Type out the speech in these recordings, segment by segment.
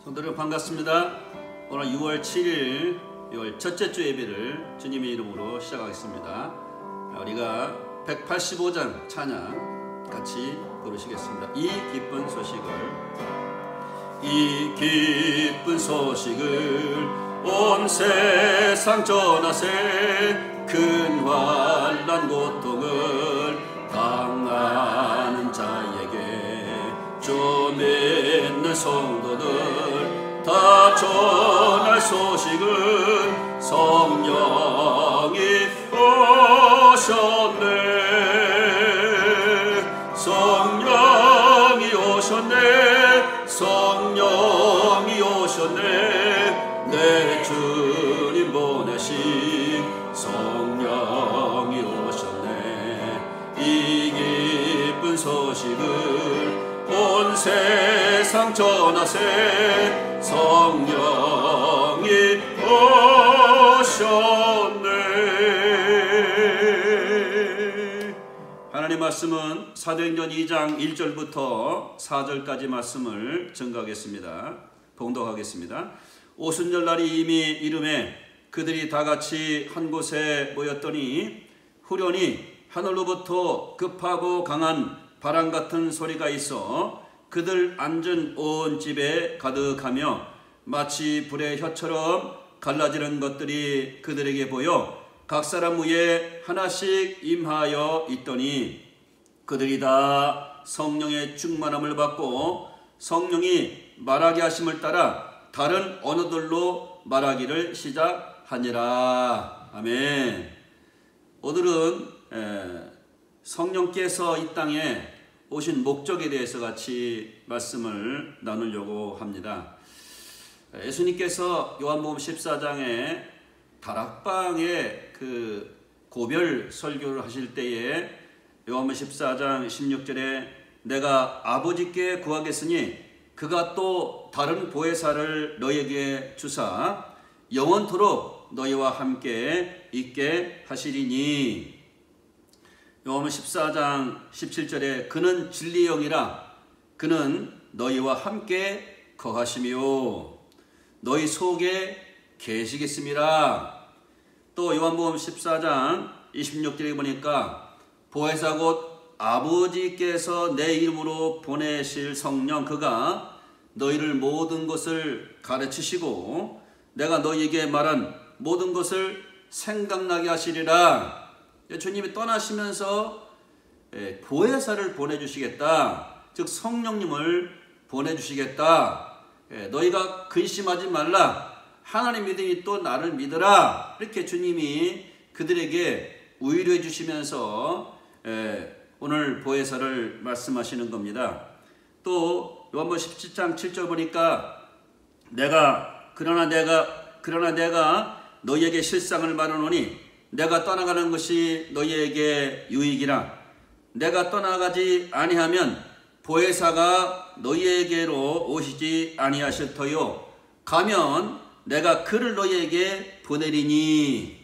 성도들 반갑습니다. 오늘 6월 7일 6월 첫째 주 예배를 주님의 이름으로 시작하겠습니다. 우리가 185장 찬양 같이 부르시겠습니다. 이 기쁜 소식을 온 세상 전하세. 큰 환난 고통을 당하는 자에게 주 믿는 성도들 다 전할 소식은 성령이 오셨네. 성령이 오셨네. 성령이 오셨네. 내 주님 보내신 성령이 오셨네. 이 기쁜 소식을 온 세상 전하세. 성령이 오셨네. 하나님 말씀은 사도행전 2장 1절부터 4절까지 말씀을 증거하겠습니다. 봉독하겠습니다. 오순절날이 이미 이름에 그들이 다 같이 한 곳에 모였더니 후련히 하늘로부터 급하고 강한 바람 같은 소리가 있어 그들 앉은 온 집에 가득하며 마치 불의 혀처럼 갈라지는 것들이 그들에게 보여 각 사람 위에 하나씩 임하여 있더니 그들이 다 성령의 충만함을 받고 성령이 말하게 하심을 따라 다른 언어들로 말하기를 시작하니라. 아멘. 오늘은 성령께서 이 땅에 오신 목적에 대해서 같이 말씀을 나누려고 합니다. 예수님께서 요한복음 14장에 다락방에 그 고별 설교를 하실 때에 요한복음 14장 16절에 내가 아버지께 구하겠으니 그가 또 다른 보혜사를 너희에게 주사 영원토록 너희와 함께 있게 하시리니. 요한복음 14장 17절에 그는 진리의 영이라 그는 너희와 함께 거하시며 너희 속에 계시겠습니다. 또 요한복음 14장 26절에 보니까 보혜사 곧 아버지께서 내 이름으로 보내실 성령 그가 너희를 모든 것을 가르치시고 내가 너희에게 말한 모든 것을 생각나게 하시리라. 주님이 떠나시면서 보혜사를 보내주시겠다. 즉 성령님을 보내주시겠다. 너희가 근심하지 말라. 하나님 믿으니 또 나를 믿으라. 이렇게 주님이 그들에게 위로해 주시면서 오늘 보혜사를 말씀하시는 겁니다. 또 요한복음 17장 7절 보니까 그러나 내가 너희에게 실상을 말하노니 내가 떠나가는 것이 너희에게 유익이라. 내가 떠나가지 아니하면 보혜사가 너희에게로 오시지 아니하실 터요. 가면 내가 그를 너희에게 보내리니.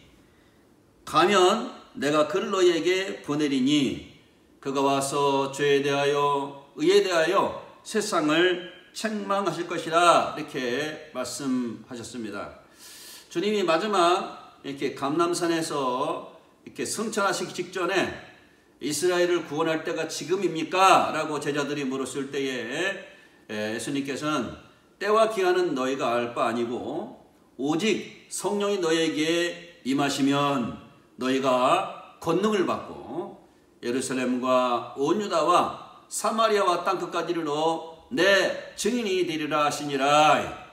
그가 와서 죄에 대하여 의에 대하여 세상을 책망하실 것이라. 이렇게 말씀하셨습니다. 주님이 마지막 이렇게 감람산에서 이렇게 승천하시기 직전에 이스라엘을 구원할 때가 지금입니까? 라고 제자들이 물었을 때에 예수님께서는 때와 기한은 너희가 알 바 아니고 오직 성령이 너희에게 임하시면 너희가 권능을 받고 예루살렘과 온 유다와 사마리아와 땅끝까지 이르러 내 증인이 되리라 하시니라.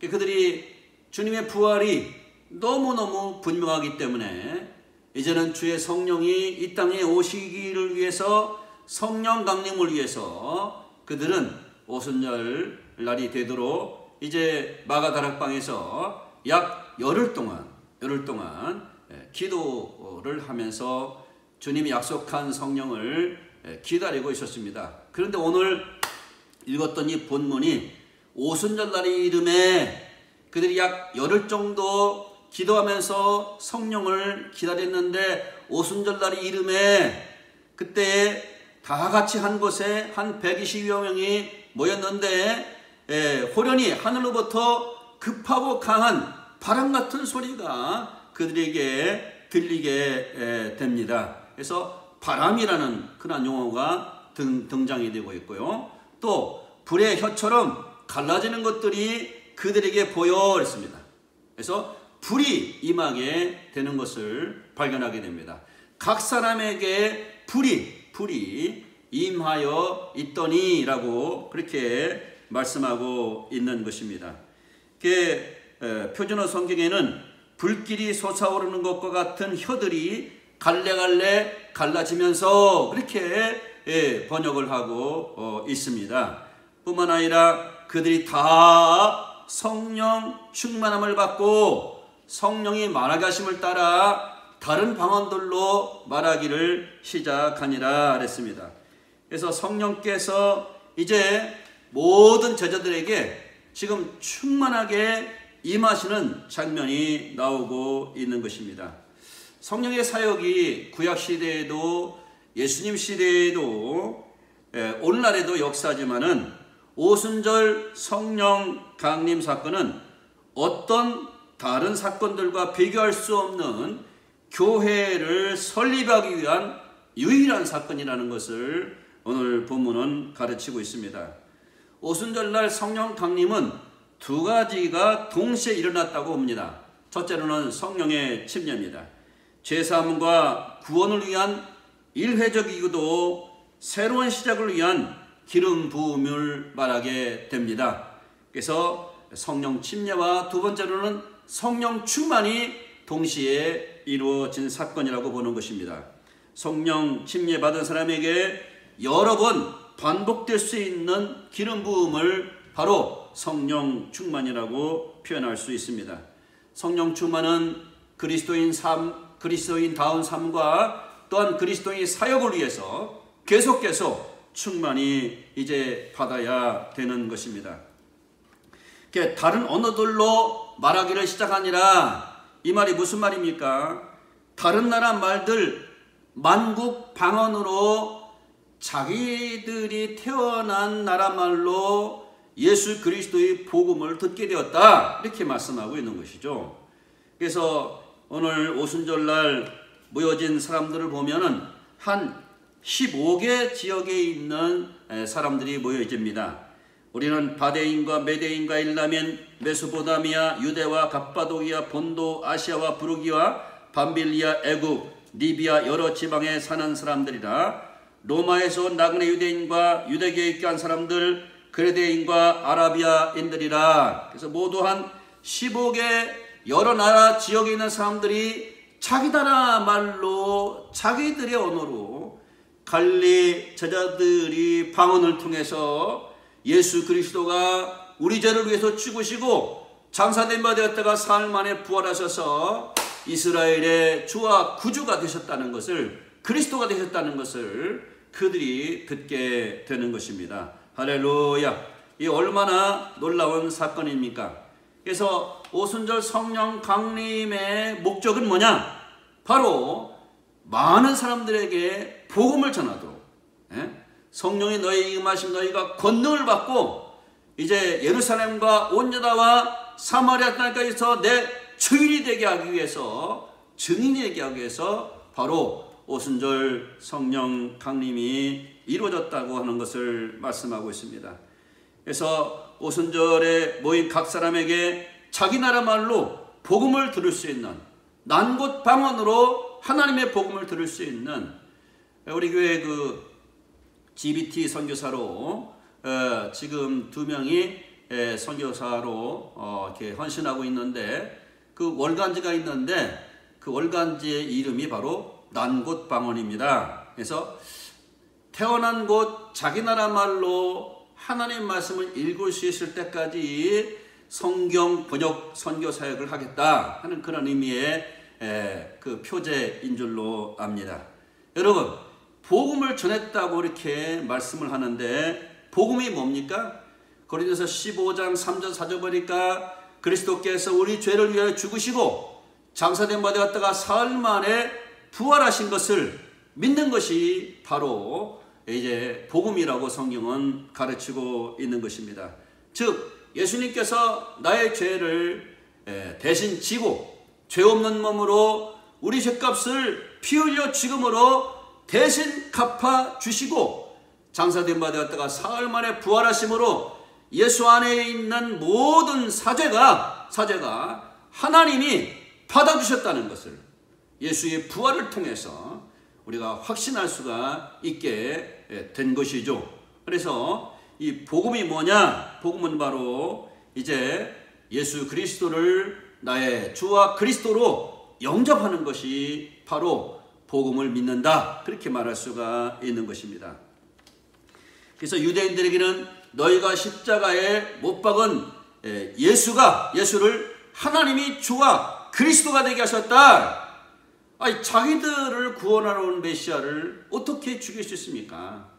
그들이 주님의 부활이 너무너무 분명하기 때문에 이제는 주의 성령이 이 땅에 오시기를 위해서 성령 강림을 위해서 그들은 오순절 날이 되도록 이제 마가다락방에서 약 열흘 동안 기도를 하면서 주님이 약속한 성령을 기다리고 있었습니다. 그런데 오늘 읽었던 이 본문이 오순절 날의 이름에 그들이 약 열흘 정도 기도하면서 성령을 기다렸는데 오순절 날의 이름에 그때 다 같이 한 곳에 한 120여 명이 모였는데 호련히 하늘로부터 급하고 강한 바람 같은 소리가 그들에게 들리게 됩니다. 그래서 바람이라는 그런 용어가 등장이 되고 있고요. 또 불의 혀처럼 갈라지는 것들이 그들에게 보여 그랬습니다. 그래서 불이 임하게 되는 것을 발견하게 됩니다. 각 사람에게 불이 임하여 있더니 라고 그렇게 말씀하고 있는 것입니다. 표준어 성경에는 불길이 솟아오르는 것과 같은 혀들이 갈래갈래 갈라지면서 그렇게 번역을 하고 있습니다. 뿐만 아니라 그들이 다 성령 충만함을 받고 성령이 말하게 하심을 따라 다른 방언들로 말하기를 시작하니라 그랬습니다. 그래서 성령께서 이제 모든 제자들에게 지금 충만하게 임하시는 장면이 나오고 있는 것입니다. 성령의 사역이 구약시대에도 예수님 시대에도 오늘날에도 역사지만은 오순절 성령 강림 사건은 어떤 다른 사건들과 비교할 수 없는 교회를 설립하기 위한 유일한 사건이라는 것을 오늘 본문은 가르치고 있습니다. 오순절날 성령 강림은 두 가지가 동시에 일어났다고 봅니다. 첫째로는 성령의 침례입니다. 죄사함과 구원을 위한 일회적이고도 새로운 시작을 위한 기름 부음을 말하게 됩니다. 그래서 성령 침례와 두 번째로는 성령 충만이 동시에 이루어진 사건이라고 보는 것입니다. 성령 침례 받은 사람에게 여러 번 반복될 수 있는 기름 부음을 바로 성령 충만이라고 표현할 수 있습니다. 성령 충만은 그리스도인다운 삶과 또한 그리스도인의 사역을 위해서 계속 충만히 이제 받아야 되는 것입니다. 다른 언어들로 말하기를 시작하니라, 이 말이 무슨 말입니까? 다른 나라 말들 만국 방언으로 자기들이 태어난 나라 말로 예수 그리스도의 복음을 듣게 되었다, 이렇게 말씀하고 있는 것이죠. 그래서 오늘 오순절날 모여진 사람들을 보면은 한 15개 지역에 있는 사람들이 모여집니다. 우리는 바데인과 메데인과 일라멘, 메소포타미아, 유대와 갑바도기아, 본도, 아시아와 부르기와 밤빌리아, 애굽, 리비아 여러 지방에 사는 사람들이라. 로마에서 온 나그네 유대인과 유대교에 입교한 사람들, 그레데인과 아라비아인들이라. 그래서 모두 한 15개 여러 나라 지역에 있는 사람들이 자기 나라 말로 자기들의 언어로 갈릴리 제자들이 방언을 통해서 예수 그리스도가 우리 죄를 위해서 죽으시고 장사된 바 되었다가 사흘 만에 부활하셔서 이스라엘의 주와 구주가 되셨다는 것을, 그리스도가 되셨다는 것을 그들이 듣게 되는 것입니다. 할렐루야! 이 얼마나 놀라운 사건입니까? 그래서 오순절 성령 강림의 목적은 뭐냐? 바로 많은 사람들에게 복음을 전하도록, 성령이 너희에게 임하시면 너희가 권능을 받고 이제 예루살렘과 온 유다와 사마리아 땅까지서 내 주인이 되게 하기 위해서, 증인이 되게 하기 위해서 바로 오순절 성령 강림이 이루어졌다고 하는 것을 말씀하고 있습니다. 그래서 오순절에 모인 각 사람에게 자기 나라 말로 복음을 들을 수 있는, 난곳 방언으로 하나님의 복음을 들을 수 있는, 우리 교회 GBT 선교사로 지금 2명이 선교사로 이렇게 헌신하고 있는데, 그 월간지가 있는데 그 월간지의 이름이 바로 난곳 방언입니다. 그래서 태어난 곳 자기 나라 말로 하나님 말씀을 읽을 수 있을 때까지 성경 번역 선교 사역을 하겠다 하는 그런 의미의 그 표제인 줄로 압니다. 여러분, 복음을 전했다고 이렇게 말씀을 하는데 복음이 뭡니까? 고린도서 15장 3절 4절 보니까 그리스도께서 우리 죄를 위하여 죽으시고 장사된 바 되었다가 사흘 만에 부활하신 것을 믿는 것이 바로 이제 복음이라고 성경은 가르치고 있는 것입니다. 즉 예수님께서 나의 죄를 대신 지고 죄 없는 몸으로 우리 죄값을 피 흘려 죽음으로 대신 갚아 주시고 장사된 바 되었다가 사흘 만에 부활하심으로 예수 안에 있는 모든 사죄가 하나님이 받아주셨다는 것을 예수의 부활을 통해서 우리가 확신할 수가 있게 된 것이죠. 그래서 이 복음이 뭐냐? 복음은 바로 이제 예수 그리스도를 나의 주와 그리스도로 영접하는 것이 바로 복음을 믿는다, 그렇게 말할 수가 있는 것입니다. 그래서 유대인들에게는 너희가 십자가에 못 박은 예수를 하나님이 주와 그리스도가 되게 하셨다. 아니, 자기들을 구원하러 온 메시아를 어떻게 죽일 수 있습니까?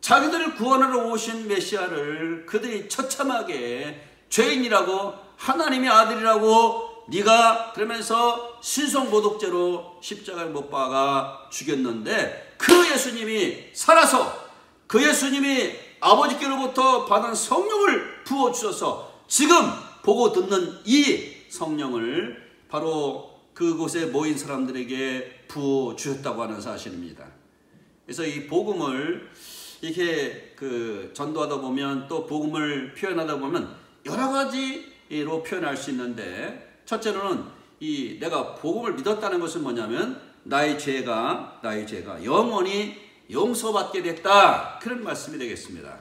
자기들을 구원하러 오신 메시아를 그들이 처참하게 죄인이라고 하나님의 아들이라고 네가 그러면서 신성모독죄로 십자가에 못 박아 죽였는데 그 예수님이 살아서 그 예수님이 아버지께로부터 받은 성령을 부어주셔서 지금 보고 듣는 이 성령을 바로 그곳에 모인 사람들에게 부어주셨다고 하는 사실입니다. 그래서 이 복음을 이렇게 전도하다 보면 또 복음을 표현하다 보면 여러 가지로 표현할 수 있는데 첫째로는 내가 복음을 믿었다는 것은 뭐냐면 나의 죄가 영원히 용서받게 됐다, 그런 말씀이 되겠습니다.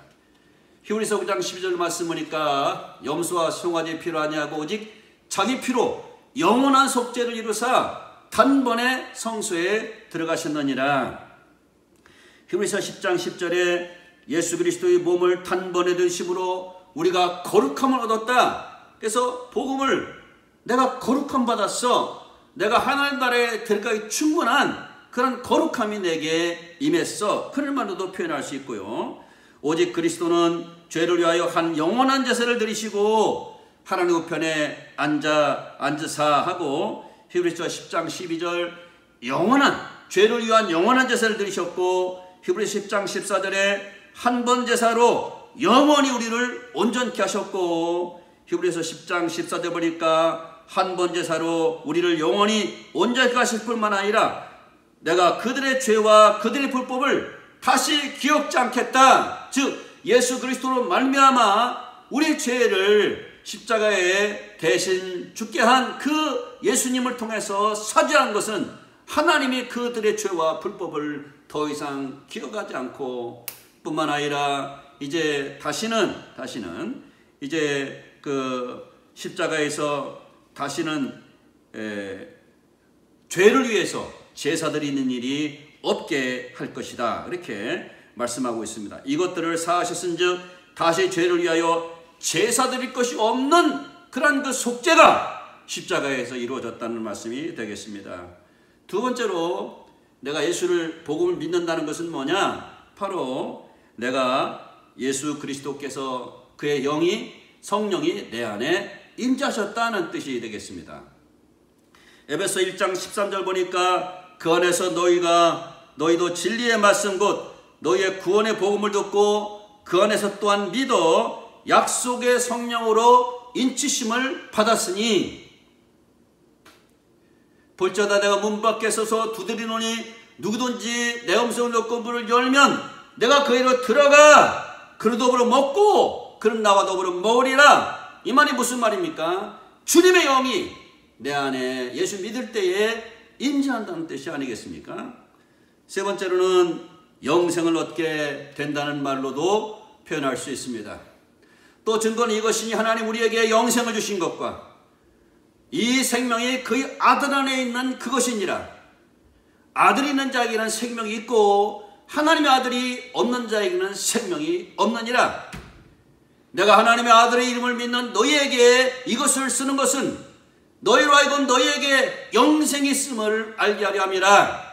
히브리서 9장 12절 말씀 보니까 염소와 송아지 필요 아니하고 오직 자기 피로 영원한 속죄를 이루사 단번에 성소에 들어가셨느니라. 히브리서 10장 10절에 예수 그리스도의 몸을 단번에 드심으로 우리가 거룩함을 얻었다. 그래서 복음을 내가 거룩함 받았어. 내가 하나님 나라에 들어가기 충분한 그런 거룩함이 내게 임했어. 그런 말로도 표현할 수 있고요. 오직 그리스도는 죄를 위하여 한 영원한 제사를 드리시고 하나님 우편에 앉으사 하고 히브리서 10장 12절 죄를 위한 영원한 제사를 드리셨고 히브리서 10장 14절에 한 번 제사로 영원히 우리를 온전케 하셨고 히브리서 10장 14절 보니까 한 번 제사로 우리를 영원히 온전케 하실 뿐만 아니라 내가 그들의 죄와 그들의 불법을 다시 기억지 않겠다. 즉 예수 그리스도로 말미암아 우리 죄를 십자가에 대신 죽게 한 그 예수님을 통해서 사죄한 것은 하나님이 그들의 죄와 불법을 더 이상 기억하지 않고 뿐만 아니라 이제 다시는 이제 그 십자가에서 다시는 죄를 위해서 제사들이 있는 일이 없게 할 것이다, 이렇게 말씀하고 있습니다. 이것들을 사하셨은즉 다시 죄를 위하여 제사 드릴 것이 없는 그런 그 속죄가 십자가에서 이루어졌다는 말씀이 되겠습니다. 두 번째로 내가 예수를 복음을 믿는다는 것은 뭐냐? 바로 내가 예수 그리스도께서 그의 성령이 내 안에 임재하셨다는 뜻이 되겠습니다. 에베소 1장 13절 보니까 그 안에서 너희도 진리의 말씀 곧 너희의 구원의 복음을 듣고 그 안에서 또한 믿어 약속의 성령으로 인치심을 받았으니 볼지어다 내가 문 밖에 서서 두드리노니 누구든지 내 음성을 듣고 문을 열면 내가 그에로 들어가 그로 더불어 먹고 그는 나와 더불어 먹으리라. 이 말이 무슨 말입니까? 주님의 영이 내 안에 예수 믿을 때에 임재한다는 뜻이 아니겠습니까? 세 번째로는 영생을 얻게 된다는 말로도 표현할 수 있습니다. 또 증거는 이것이니 하나님 우리에게 영생을 주신 것과 이 생명이 그의 아들 안에 있는 그것이니라. 아들이 있는 자에게는 생명이 있고 하나님의 아들이 없는 자에게는 생명이 없느니라. 내가 하나님의 아들의 이름을 믿는 너희에게 이것을 쓰는 것은 너희로 하여금 너희에게 영생이 있음을 알게 하려 함이라.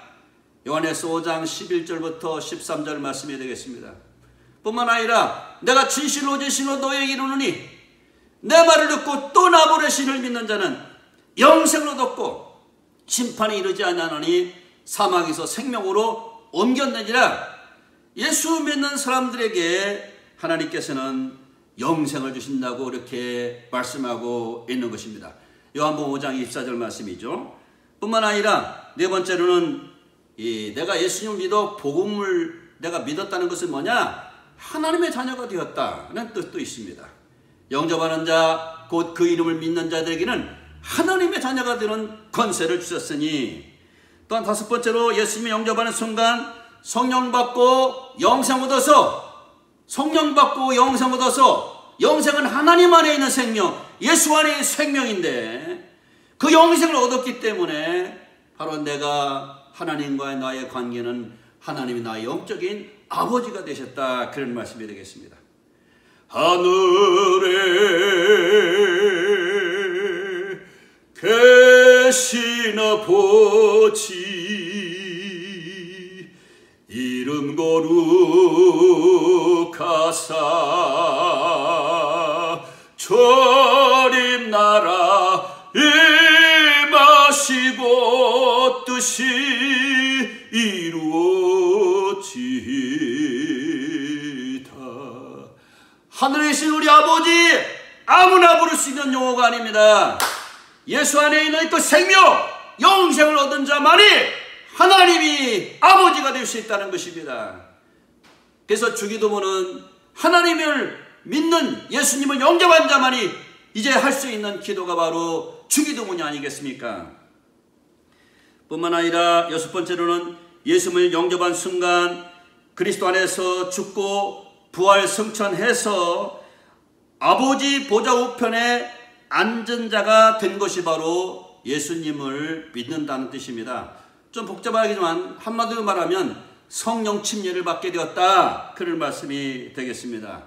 요한에서 5장 11절부터 13절 말씀이 되겠습니다. 뿐만 아니라 내가 진실로 너희에게 이르노니 내 말을 듣고 또 나보내 신을 믿는 자는 영생을 얻었고 심판에 이르지 아니하노니 사망에서 생명으로 옮겼느니라. 예수 믿는 사람들에게 하나님께서는 영생을 주신다고 이렇게 말씀하고 있는 것입니다. 요한복음 5장 24절 말씀이죠. 뿐만 아니라 네 번째로는 내가 예수님을 믿어 복음을 내가 믿었다는 것은 뭐냐? 하나님의 자녀가 되었다는 뜻도 있습니다. 영접하는 자, 곧 그 이름을 믿는 자들에게는 하나님의 자녀가 되는 권세를 주셨으니, 또한 다섯 번째로 예수님을 영접하는 순간 성령 받고 영생 얻어서, 영생은 하나님 안에 있는 생명, 예수 안에 있는 생명인데, 그 영생을 얻었기 때문에 바로 내가 하나님과의 나의 관계는 하나님이 나의 영적인 아버지가 되셨다, 그런 말씀이 되겠습니다. 하늘에 계신 아버지, 이름 거룩하사 주님 나라 임하시고 뜻이 이루어지이다. 하늘에 계신 우리 아버지, 아무나 부를 수 있는 용어가 아닙니다. 예수 안에 있는 그 생명, 영생을 얻은 자만이 하나님이 아버지가 될 수 있다는 것입니다. 그래서 주기도문은 하나님을 믿는, 예수님을 영접한 자만이 이제 할 수 있는 기도가 바로 주기도문이 아니겠습니까? 뿐만 아니라 여섯 번째로는 예수님을 영접한 순간 그리스도 안에서 죽고 부활 승천해서 아버지 보좌 우편에 앉은 자가 된 것이 바로 예수님을 믿는다는 뜻입니다. 좀 복잡하지만 한마디로 말하면 성령 침례를 받게 되었다, 그런 말씀이 되겠습니다.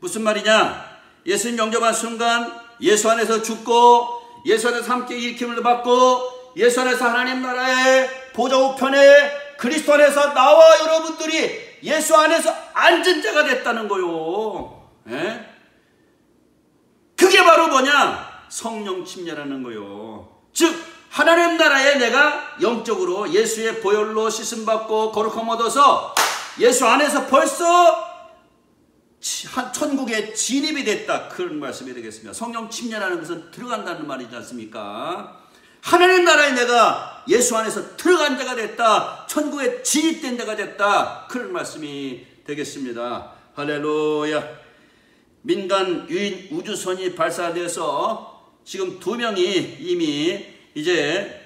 무슨 말이냐? 예수님 영접한 순간 예수 안에서 죽고 예수 안에서 함께 일으킴을 받고 예수 안에서 하나님 나라의 보좌 우편에 그리스도 안에서 나와 여러분들이 예수 안에서 앉은 자가 됐다는 거요. 예? 그게 바로 뭐냐? 성령 침례라는 거요. 즉 하나님 나라에 내가 영적으로 예수의 보혈로 씻음받고 거룩함 얻어서 예수 안에서 벌써 천국에 진입이 됐다, 그런 말씀이 되겠습니다. 성령 침례라는 것은 들어간다는 말이지 않습니까? 하나님 나라에 내가 예수 안에서 들어간 자가 됐다, 천국에 진입된 자가 됐다, 그런 말씀이 되겠습니다. 할렐루야. 민간 유인 우주선이 발사돼서 지금 2명이 이미 이제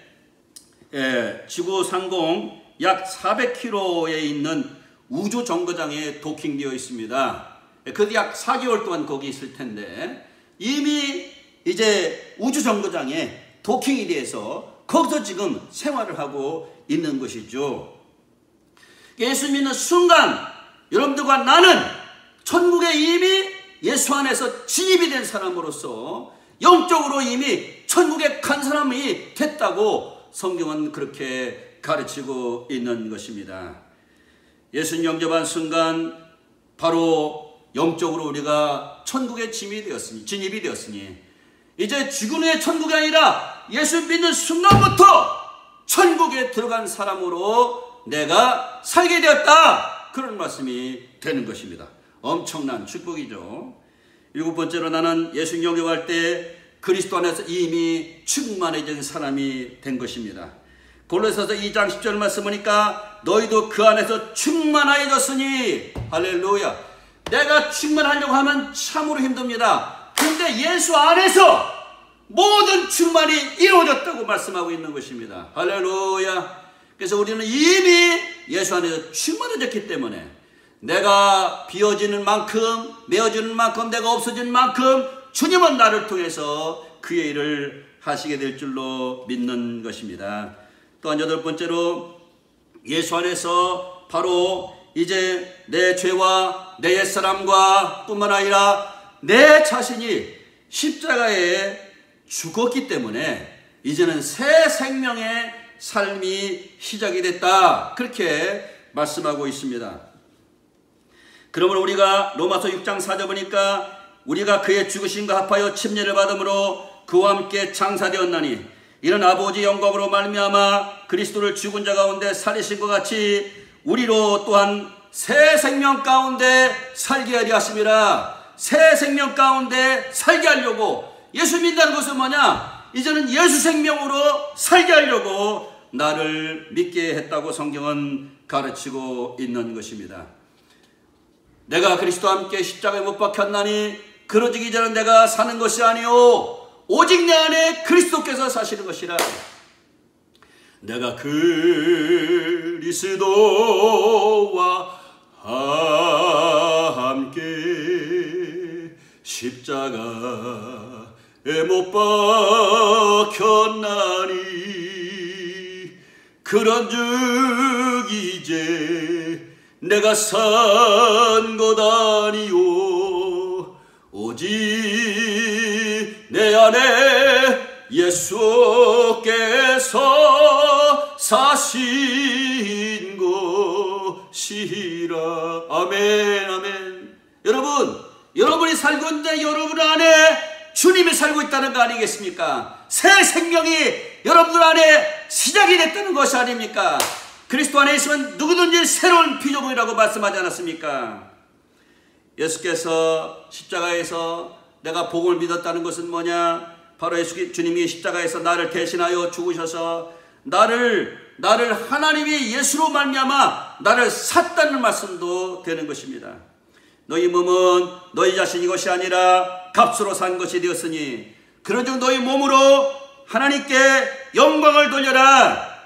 지구 상공 약 400km에 있는 우주 정거장에 도킹되어 있습니다. 그래도 약 4개월 동안 거기 있을 텐데 이미 이제 우주 정거장에 도킹이 돼서 거기서 지금 생활을 하고 있는 것이죠. 예수 믿는 순간 여러분들과 나는 천국에 이미 예수 안에서 진입이 된 사람으로서 영적으로 이미 천국에 간 사람이 됐다고 성경은 그렇게 가르치고 있는 것입니다. 예수님 영접한 순간 바로 영적으로 우리가 천국에 진입이 되었으니 이제 죽은 후에 천국이 아니라 예수 믿는 순간부터 천국에 들어간 사람으로 내가 살게 되었다, 그런 말씀이 되는 것입니다. 엄청난 축복이죠. 7번째로 나는 예수 영접할 때 그리스도 안에서 이미 충만해진 사람이 된 것입니다. 골로새서 2장 10절 말씀 보니까 너희도 그 안에서 충만해졌으니, 할렐루야. 내가 충만하려고 하면 참으로 힘듭니다. 근데 예수 안에서 모든 충만이 이루어졌다고 말씀하고 있는 것입니다. 할렐루야. 그래서 우리는 이미 예수 안에서 충만해졌기 때문에 내가 비어지는 만큼, 메어지는 만큼, 내가 없어지는 만큼 주님은 나를 통해서 그의 일을 하시게 될 줄로 믿는 것입니다. 또한 8번째로 예수 안에서 바로 이제 내 죄와 내 옛사람과 뿐만 아니라 내 자신이 십자가에 죽었기 때문에 이제는 새 생명의 삶이 시작이 됐다, 그렇게 말씀하고 있습니다. 그러므로 우리가 로마서 6장 4절 보니까 우리가 그의 죽으심과 합하여 침례를 받음으로 그와 함께 장사되었나니 이는 아버지 영광으로 말미암아 그리스도를 죽은 자 가운데 살리신 것 같이 우리로 또한 새 생명 가운데 살게 하려 하심이라. 새 생명 가운데 살게 하려고, 예수 믿는다는 것은 뭐냐? 이제는 예수 생명으로 살게 하려고 나를 믿게 했다고 성경은 가르치고 있는 것입니다. 내가 그리스도와 함께 십자가에 못 박혔나니 그러지기 전에 내가 사는 것이 아니요 오직 내 안에 그리스도께서 사시는 것이라. 내가 그리스도와 함께 십자가에 못 박혔나니 그런즉 이제 내가 산 것 아니요 오직 내 안에 예수께서 사신 것이라. 아멘, 아멘. 여러분이 살고 있는데 여러분 안에 주님이 살고 있다는 거 아니겠습니까? 새 생명이 여러분들 안에 시작이 됐다는 것이 아닙니까? 그리스도 안에 있으면 누구든지 새로운 피조물이라고 말씀하지 않았습니까? 예수께서 십자가에서 내가 복음을 믿었다는 것은 뭐냐? 바로 주님이 십자가에서 나를 대신하여 죽으셔서 나를 하나님이 예수로 말미암아 나를 샀다는 말씀도 되는 것입니다. 너희 몸은 너희 자신이 것이 아니라 값으로 산 것이 되었으니 그런즉 너희 몸으로 하나님께 영광을 돌려라.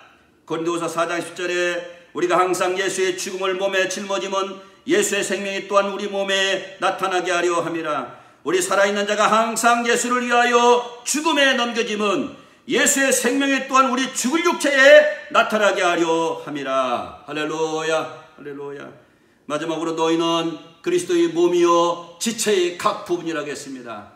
고린도후서 4장 10절에 우리가 항상 예수의 죽음을 몸에 짊어짐은 예수의 생명이 또한 우리 몸에 나타나게 하려 함이라. 우리 살아있는 자가 항상 예수를 위하여 죽음에 넘겨짐은 예수의 생명이 또한 우리 죽을 육체에 나타나게 하려 함이라. 할렐루야, 할렐루야. 마지막으로 너희는 그리스도의 몸이요 지체의 각 부분이라고 했습니다.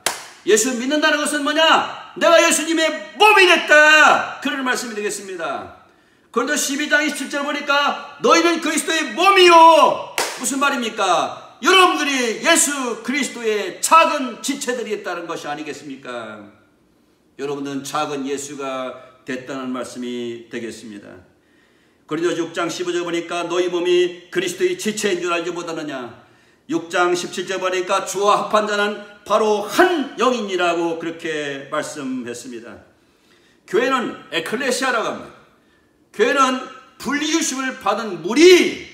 예수 믿는다는 것은 뭐냐? 내가 예수님의 몸이 됐다, 그런 말씀이 되겠습니다. 고린도 12장 27절 보니까 너희는 그리스도의 몸이요, 무슨 말입니까? 여러분들이 예수 그리스도의 작은 지체들이 있다는 것이 아니겠습니까? 여러분은 작은 예수가 됐다는 말씀이 되겠습니다. 고린도 6장 15절 보니까 너희 몸이 그리스도의 지체인 줄 알지 못하느냐. 6장 17절 보니까 주와 합한 자는 바로 한 영이니라고 그렇게 말씀했습니다. 교회는 에클레시아라고 합니다. 교회는 분리주심을 받은 무리.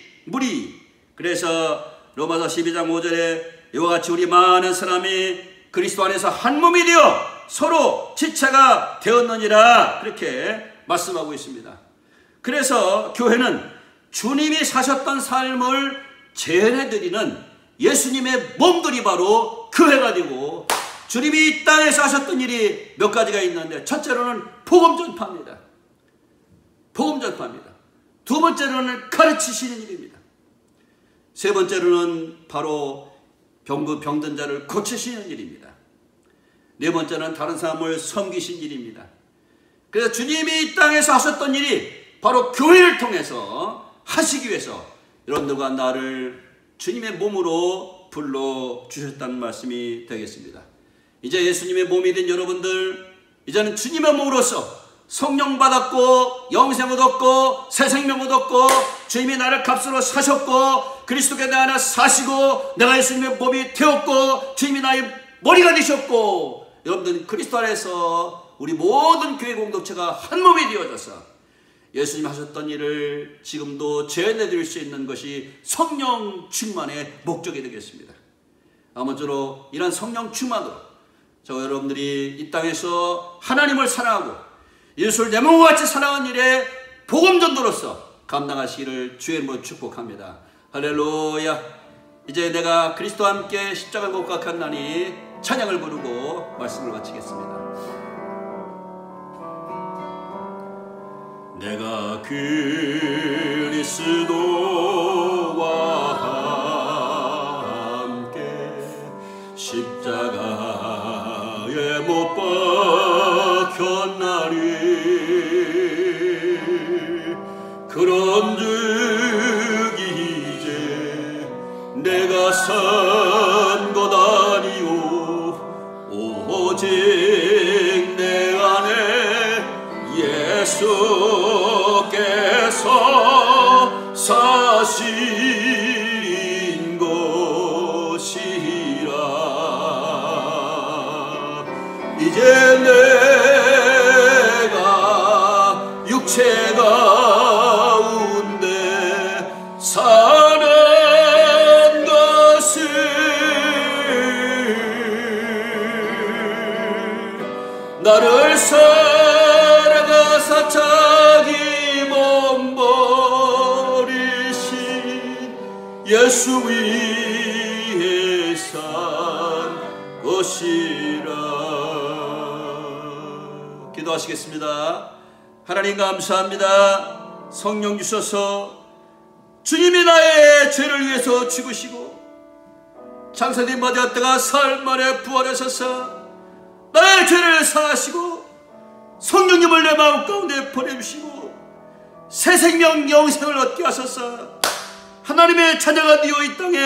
그래서 로마서 12장 5절에 이와 같이 우리 많은 사람이 그리스도 안에서 한 몸이 되어 서로 지체가 되었느니라, 그렇게 말씀하고 있습니다. 그래서 교회는 주님이 사셨던 삶을 재현해드리는 예수님의 몸들이 바로 교회가 되고, 주님이 이 땅에서 하셨던 일이 몇 가지가 있는데, 첫째로는 복음 전파입니다. 복음 전파입니다. 두 번째로는 가르치시는 일입니다. 세 번째로는 바로 병든 자를 고치시는 일입니다. 네 번째는 다른 사람을 섬기신 일입니다. 그래서 주님이 이 땅에서 하셨던 일이 바로 교회를 통해서 하시기 위해서 여러분들과 나를 주님의 몸으로 불러주셨다는 말씀이 되겠습니다. 이제 예수님의 몸이 된 여러분들, 이제는 주님의 몸으로서 성령 받았고 영생 얻었고 새 생명 얻었고 주님이 나를 값으로 사셨고 그리스도께 내 안에 사시고 내가 예수님의 몸이 되었고 주님이 나의 머리가 되셨고, 여러분들은 그리스도 안에서 우리 모든 교회 공동체가 한 몸이 되어져서 예수님 하셨던 일을 지금도 재현해 드릴 수 있는 것이 성령 충만의 목적이 되겠습니다. 아무쪼록 이런 성령 충만으로 저 여러분들이 이 땅에서 하나님을 사랑하고 예수를 내 몸과 같이 사랑하는 일에 복음전도로서 감당하시기를 주의 이름으로 축복합니다. 할렐루야. 이제 내가 그리스도와 함께 십자가를 못 박혔나니 찬양을 부르고 말씀을 마치겠습니다. 내가 그리스도와 함께 십자가에 못 박혔나니 그런즉 이제 내가 산 것 아니오 오직 내 안에 예수께서 사신 것이라. 이제 내가 육체 가운데 사는 것을 나를 사랑하사 자기 몸 버리신 예수 위에 산 것이라. 기도하시겠습니다. 하나님 감사합니다. 성령 주셔서 주님이 나의 죄를 위해서 죽으시고 장사님 맞았다가 사흘 만에 부활하셔서 나의 죄를 사하시고 성령님을 내 마음 가운데 보내주시고 새 생명 영생을 얻게 하셔서 하나님의 자녀가 되어 이 땅에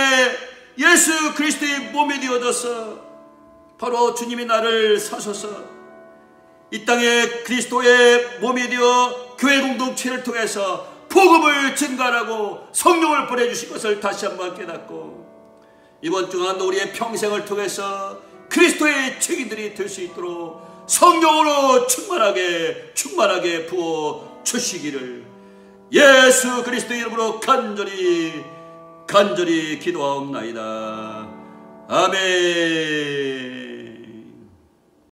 예수 그리스도의 몸이 되어져서 바로 주님이 나를 사셔서 이 땅에 그리스도의 몸이 되어 교회 공동체를 통해서 복음을 증가하고 성령을 보내주신 것을 다시 한번 깨닫고 이번 주간도 우리의 평생을 통해서 그리스도의 증인들이 될 수 있도록 성령으로 충만하게 부어 주시기를 예수 그리스도의 이름으로 간절히 기도하옵나이다. 아멘.